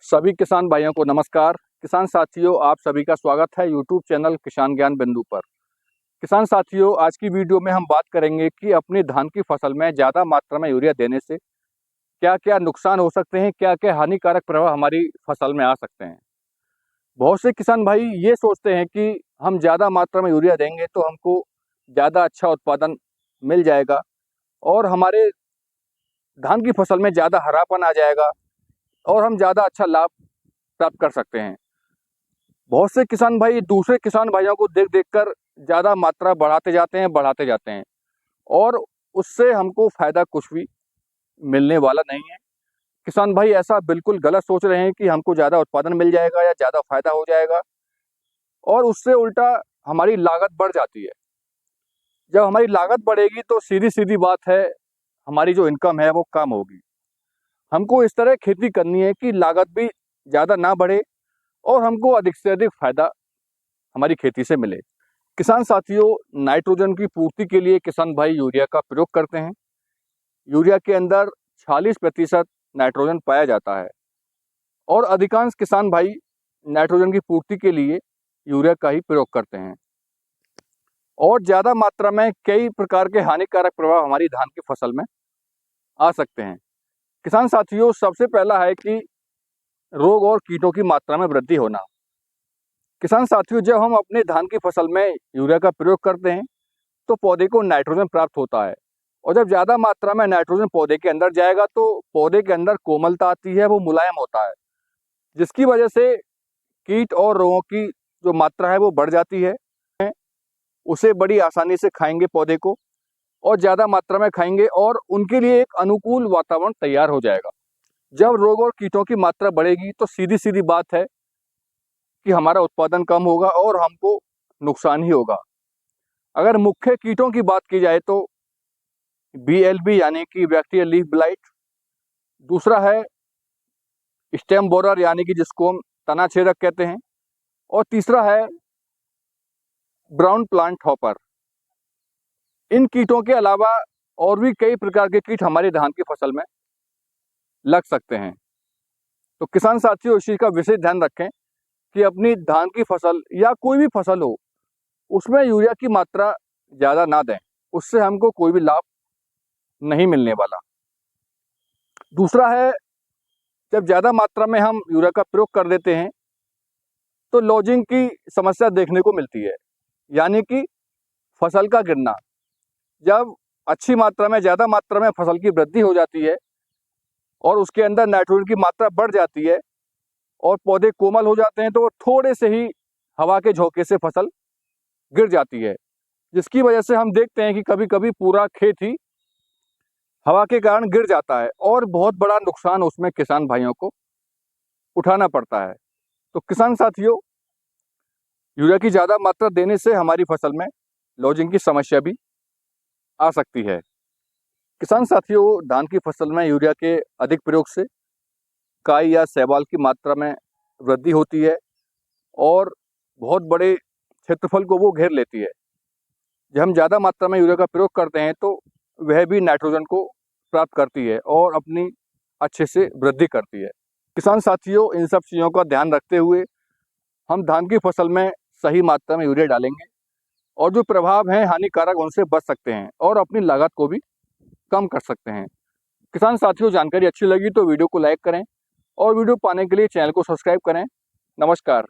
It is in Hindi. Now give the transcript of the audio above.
सभी किसान भाइयों को नमस्कार। किसान साथियों, आप सभी का स्वागत है यूट्यूब चैनल किसान ज्ञान बिंदु पर। किसान साथियों, आज की वीडियो में हम बात करेंगे कि अपनी धान की फसल में ज़्यादा मात्रा में यूरिया देने से क्या क्या नुकसान हो सकते हैं, क्या क्या हानिकारक प्रभाव हमारी फसल में आ सकते हैं। बहुत से किसान भाई ये सोचते हैं कि हम ज़्यादा मात्रा में यूरिया देंगे तो हमको ज़्यादा अच्छा उत्पादन मिल जाएगा और हमारे धान की फसल में ज़्यादा हरापन आ जाएगा और हम ज़्यादा अच्छा लाभ प्राप्त कर सकते हैं। बहुत से किसान भाई दूसरे किसान भाइयों को देख देख कर ज़्यादा मात्रा बढ़ाते जाते हैं और उससे हमको फ़ायदा कुछ भी मिलने वाला नहीं है। किसान भाई ऐसा बिल्कुल गलत सोच रहे हैं कि हमको ज़्यादा उत्पादन मिल जाएगा या ज़्यादा फ़ायदा हो जाएगा और उससे उल्टा हमारी लागत बढ़ जाती है। जब हमारी लागत बढ़ेगी तो सीधी सीधी बात है, हमारी जो इनकम है वो कम होगी। हमको इस तरह खेती करनी है कि लागत भी ज़्यादा ना बढ़े और हमको अधिक से अधिक फायदा हमारी खेती से मिले। किसान साथियों, नाइट्रोजन की पूर्ति के लिए किसान भाई यूरिया का प्रयोग करते हैं। यूरिया के अंदर 40% नाइट्रोजन पाया जाता है और अधिकांश किसान भाई नाइट्रोजन की पूर्ति के लिए यूरिया का ही प्रयोग करते हैं और ज़्यादा मात्रा में कई प्रकार के हानिकारक प्रभाव हमारी धान की फसल में आ सकते हैं। किसान साथियों, सबसे पहला है कि रोग और कीटों की मात्रा में वृद्धि होना। किसान साथियों, जब हम अपने धान की फसल में यूरिया का प्रयोग करते हैं तो पौधे को नाइट्रोजन प्राप्त होता है और जब ज़्यादा मात्रा में नाइट्रोजन पौधे के अंदर जाएगा तो पौधे के अंदर कोमलता आती है, वो मुलायम होता है, जिसकी वजह से कीट और रोगों की जो मात्रा है वो बढ़ जाती है। उसे बड़ी आसानी से खाएंगे पौधे को और ज़्यादा मात्रा में खाएंगे और उनके लिए एक अनुकूल वातावरण तैयार हो जाएगा। जब रोग और कीटों की मात्रा बढ़ेगी तो सीधी सीधी बात है कि हमारा उत्पादन कम होगा और हमको नुकसान ही होगा। अगर मुख्य कीटों की बात की जाए तो BLB यानी कि बैक्टीरियल लीफ ब्लाइट, दूसरा है स्टेम बोरर यानी कि जिसको हम तना छेदक कहते हैं, और तीसरा है ब्राउन प्लांट हॉपर। इन कीटों के अलावा और भी कई प्रकार के कीट हमारी धान की फसल में लग सकते हैं। तो किसान साथियों, इस चीज़ का विशेष ध्यान रखें कि अपनी धान की फसल या कोई भी फसल हो उसमें यूरिया की मात्रा ज़्यादा ना दें, उससे हमको कोई भी लाभ नहीं मिलने वाला। दूसरा है, जब ज़्यादा मात्रा में हम यूरिया का प्रयोग कर देते हैं तो लॉजिंग की समस्या देखने को मिलती है, यानी कि फसल का गिरना। जब अच्छी मात्रा में ज़्यादा मात्रा में फसल की वृद्धि हो जाती है और उसके अंदर नाइट्रोजन की मात्रा बढ़ जाती है और पौधे कोमल हो जाते हैं तो वो थोड़े से ही हवा के झोंके से फसल गिर जाती है, जिसकी वजह से हम देखते हैं कि कभी कभी पूरा खेत ही हवा के कारण गिर जाता है और बहुत बड़ा नुकसान उसमें किसान भाइयों को उठाना पड़ता है। तो किसान साथियों, यूरिया की ज़्यादा मात्रा देने से हमारी फसल में लॉजिंग की समस्या भी आ सकती है। किसान साथियों, धान की फसल में यूरिया के अधिक प्रयोग से काई या शैवाल की मात्रा में वृद्धि होती है और बहुत बड़े क्षेत्रफल को वो घेर लेती है। जब हम ज़्यादा मात्रा में यूरिया का प्रयोग करते हैं तो वह भी नाइट्रोजन को प्राप्त करती है और अपनी अच्छे से वृद्धि करती है। किसान साथियों, इन सब चीज़ों का ध्यान रखते हुए हम धान की फसल में सही मात्रा में यूरिया डालेंगे और जो प्रभाव हैं हानिकारक उनसे बच सकते हैं और अपनी लागत को भी कम कर सकते हैं। किसान साथियों, जानकारी अच्छी लगी तो वीडियो को लाइक करें और वीडियो पाने के लिए चैनल को सब्सक्राइब करें। नमस्कार।